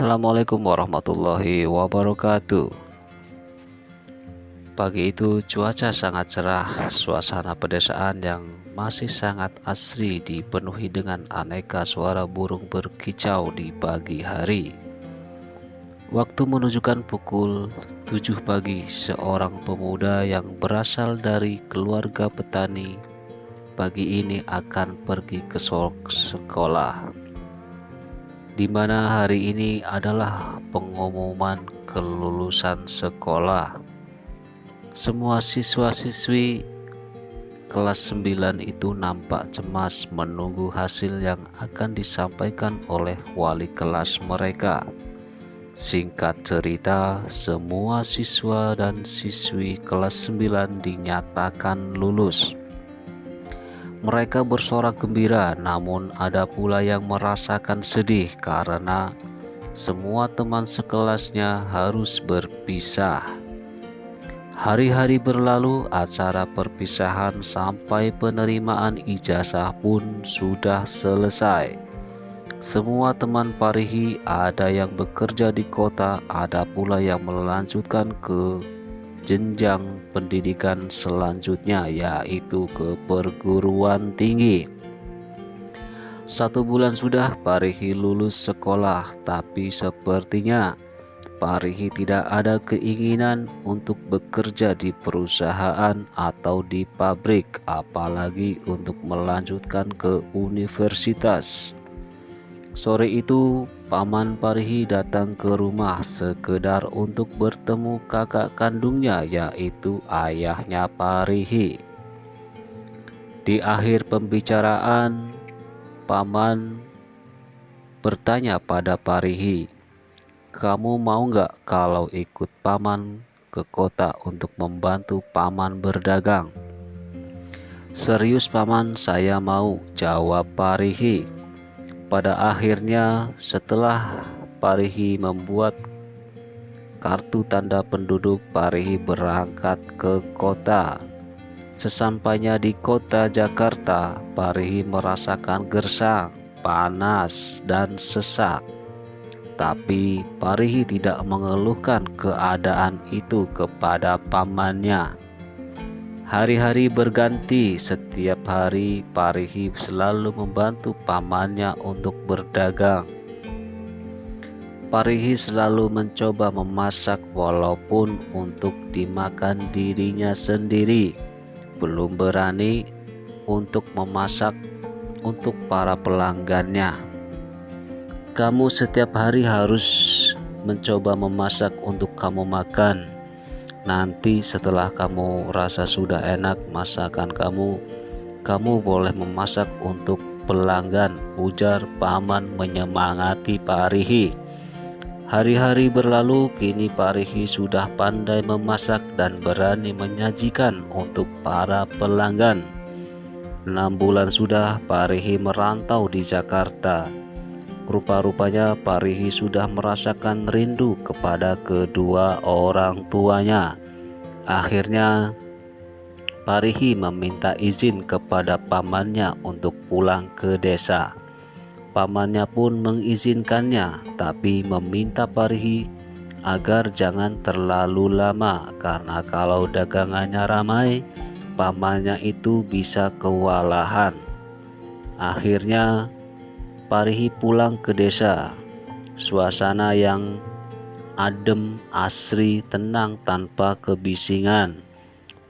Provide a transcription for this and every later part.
Assalamualaikum warahmatullahi wabarakatuh. Pagi itu cuaca sangat cerah, suasana pedesaan yang masih sangat asri dipenuhi dengan aneka suara burung berkicau di pagi hari. Waktu menunjukkan pukul 7 pagi, seorang pemuda yang berasal dari keluarga petani pagi ini akan pergi ke sekolah, di mana hari ini adalah pengumuman kelulusan sekolah. Semua siswa-siswi kelas 9 itu nampak cemas menunggu hasil yang akan disampaikan oleh wali kelas mereka. Singkat cerita, semua siswa dan siswi kelas 9 dinyatakan lulus. Mereka bersorak gembira, namun ada pula yang merasakan sedih karena semua teman sekelasnya harus berpisah. Hari-hari berlalu, acara perpisahan sampai penerimaan ijazah pun sudah selesai. Semua teman Parihi, ada yang bekerja di kota, ada pula yang melanjutkan ke jenjang pendidikan selanjutnya, yaitu ke perguruan tinggi. 1 bulan sudah Parihi lulus sekolah, tapi sepertinya Parihi tidak ada keinginan untuk bekerja di perusahaan atau di pabrik, apalagi untuk melanjutkan ke universitas. Sore itu, paman Parihi datang ke rumah sekedar untuk bertemu kakak kandungnya, yaitu ayahnya Parihi. Di akhir pembicaraan, paman bertanya pada Parihi, "Kamu mau nggak kalau ikut paman ke kota untuk membantu paman berdagang?" "Serius paman, saya mau," jawab Parihi. Pada akhirnya, setelah Parihi membuat kartu tanda penduduk, Parihi berangkat ke kota. Sesampainya di kota Jakarta, Parihi merasakan gersang, panas, dan sesak. Tapi Parihi tidak mengeluhkan keadaan itu kepada pamannya. Hari-hari berganti, setiap hari Parihi selalu membantu pamannya untuk berdagang. Parihi selalu mencoba memasak walaupun untuk dimakan dirinya sendiri, belum berani untuk memasak untuk para pelanggannya. "Kamu setiap hari harus mencoba memasak untuk kamu makan. Nanti setelah kamu rasa sudah enak masakan kamu boleh memasak untuk pelanggan," ujar paman menyemangati Parihi. Hari-hari berlalu, kini Parihi sudah pandai memasak dan berani menyajikan untuk para pelanggan. 6 bulan sudah Parihi merantau di Jakarta. Rupa-rupanya Parihi sudah merasakan rindu kepada kedua orang tuanya. Akhirnya Parihi meminta izin kepada pamannya untuk pulang ke desa. Pamannya pun mengizinkannya, tapi meminta Parihi agar jangan terlalu lama, karena kalau dagangannya ramai, pamannya itu bisa kewalahan. Akhirnya Parihi pulang ke desa. Suasana yang adem, asri, tenang tanpa kebisingan.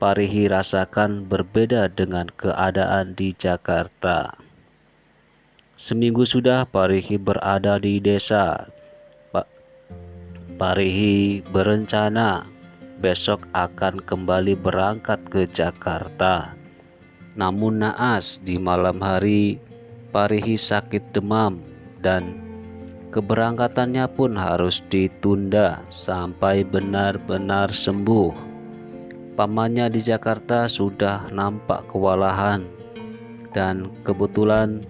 Parihi rasakan berbeda dengan keadaan di Jakarta. Seminggu sudah Parihi berada di desa. Parihi berencana besok akan kembali berangkat ke Jakarta. Namun naas, di malam hari Parihi sakit demam dan keberangkatannya pun harus ditunda sampai benar-benar sembuh. Pamannya di Jakarta sudah nampak kewalahan, dan kebetulan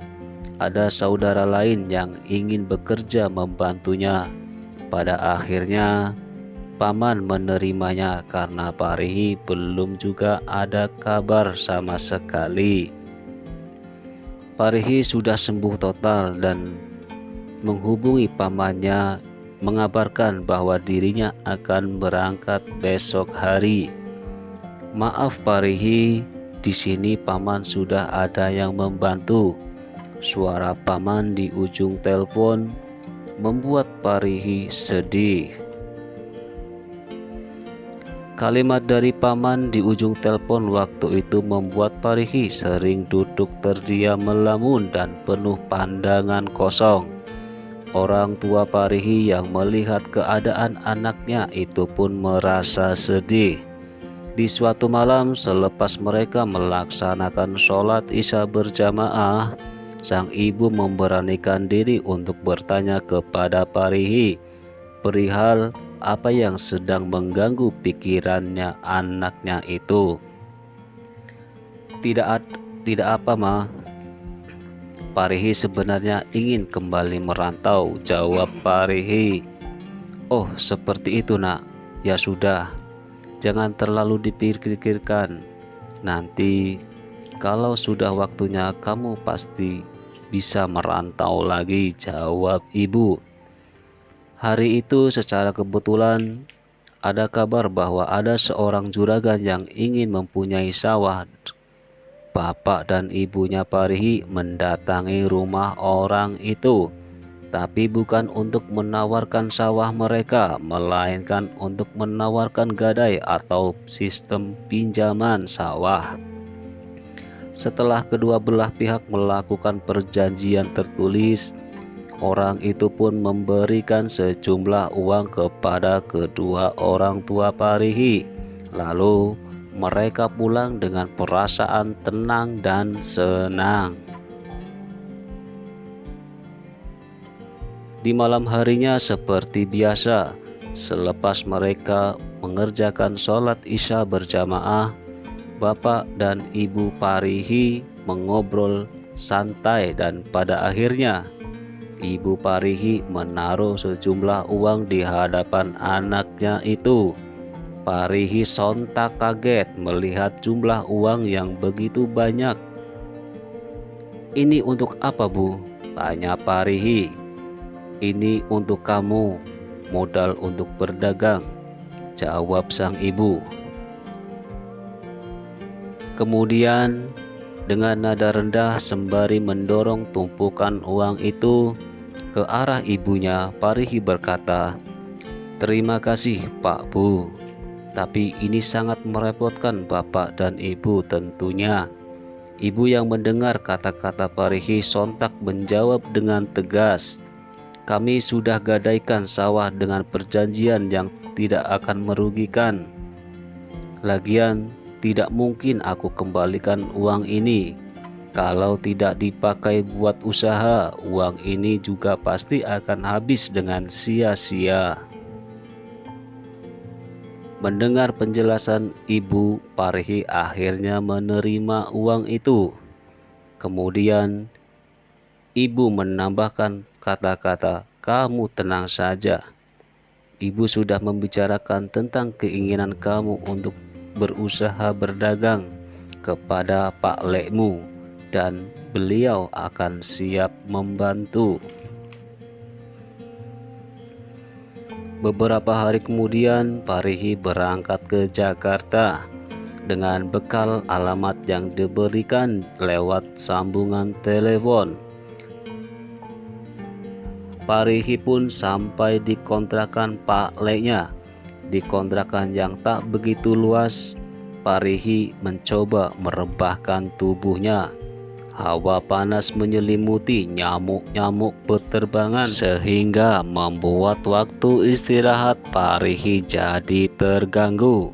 ada saudara lain yang ingin bekerja membantunya. Pada akhirnya paman menerimanya karena Parihi belum juga ada kabar sama sekali. Parihi sudah sembuh total dan menghubungi pamannya mengabarkan bahwa dirinya akan berangkat besok hari. Maaf Parihi, di sini paman sudah ada yang membantu. Suara paman di ujung telepon membuat Parihi sedih. Kalimat dari paman di ujung telepon waktu itu membuat Parihi sering duduk terdiam melamun dan penuh pandangan kosong. Orang tua Parihi yang melihat keadaan anaknya itu pun merasa sedih. Di suatu malam selepas mereka melaksanakan sholat Isya berjamaah, sang ibu memberanikan diri untuk bertanya kepada Parihi perihal apa yang sedang mengganggu pikirannya anaknya itu. Tidak apa, Ma. Parihi sebenarnya ingin kembali merantau, jawab Parihi. Oh, seperti itu, Nak. Ya sudah, jangan terlalu dipikirkan. Nanti kalau sudah waktunya kamu pasti bisa merantau lagi, jawab ibu. Hari itu secara kebetulan ada kabar bahwa ada seorang juragan yang ingin mempunyai sawah. Bapak dan ibunya Parihi mendatangi rumah orang itu, tapi bukan untuk menawarkan sawah mereka, melainkan untuk menawarkan gadai atau sistem pinjaman sawah. Setelah kedua belah pihak melakukan perjanjian tertulis, orang itu pun memberikan sejumlah uang kepada kedua orang tua Parihi. Lalu mereka pulang dengan perasaan tenang dan senang. Di malam harinya seperti biasa, selepas mereka mengerjakan sholat Isya berjamaah, Bapak dan Ibu Parihi mengobrol santai dan pada akhirnya Ibu Parihi menaruh sejumlah uang di hadapan anaknya itu. Parihi sontak kaget melihat jumlah uang yang begitu banyak. "Ini untuk apa, Bu?" tanya Parihi. "Ini untuk kamu, modal untuk berdagang," jawab sang ibu. Kemudian dengan nada rendah sembari mendorong tumpukan uang itu ke arah ibunya, Parihi berkata, "Terima kasih Pak Bu, tapi ini sangat merepotkan Bapak dan Ibu tentunya." Ibu yang mendengar kata-kata Parihi sontak menjawab dengan tegas, "Kami sudah gadaikan sawah dengan perjanjian yang tidak akan merugikan. Lagian tidak mungkin aku kembalikan uang ini. Kalau tidak dipakai buat usaha, uang ini juga pasti akan habis dengan sia-sia." Mendengar penjelasan ibu, Parihi akhirnya menerima uang itu. Kemudian ibu menambahkan kata-kata, "Kamu tenang saja. Ibu sudah membicarakan tentang keinginan kamu untuk berusaha berdagang kepada Pak Lekmu dan beliau akan siap membantu." Beberapa hari kemudian Parihi berangkat ke Jakarta dengan bekal alamat yang diberikan lewat sambungan telepon. Parihi pun sampai di kontrakan Pak Leknya. Di kontrakan yang tak begitu luas, Parihi mencoba merebahkan tubuhnya. Hawa panas menyelimuti, nyamuk-nyamuk berterbangan sehingga membuat waktu istirahat Parihi jadi terganggu.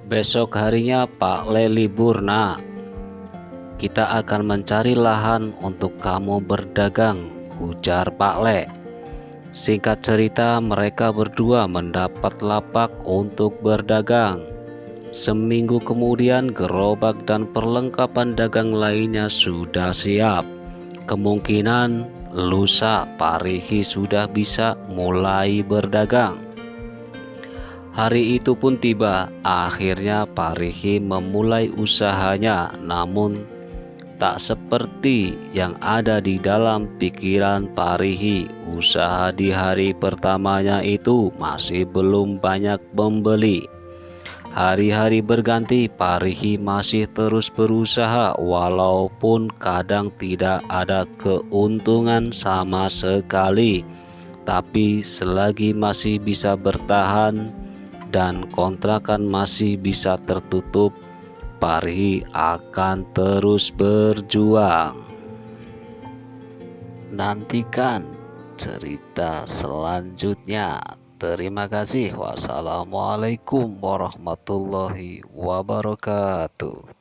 "Besok harinya Pak Le libur, Nak. Kita akan mencari lahan untuk kamu berdagang," ujar Pak Le. Singkat cerita, mereka berdua mendapat lapak untuk berdagang. Seminggu kemudian gerobak dan perlengkapan dagang lainnya sudah siap. Kemungkinan lusa Parihi sudah bisa mulai berdagang. Hari itu pun tiba. Akhirnya Parihi memulai usahanya. Namun Tak seperti yang ada di dalam pikiran Parihi, usaha di hari pertamanya itu masih belum banyak pembeli. Hari-hari berganti, Parihi masih terus berusaha walaupun kadang tidak ada keuntungan sama sekali. Tapi selagi masih bisa bertahan dan kontrakan masih bisa tertutup, Parihi akan terus berjuang. Nantikan cerita selanjutnya. Terima kasih. Wassalamualaikum warahmatullahi wabarakatuh.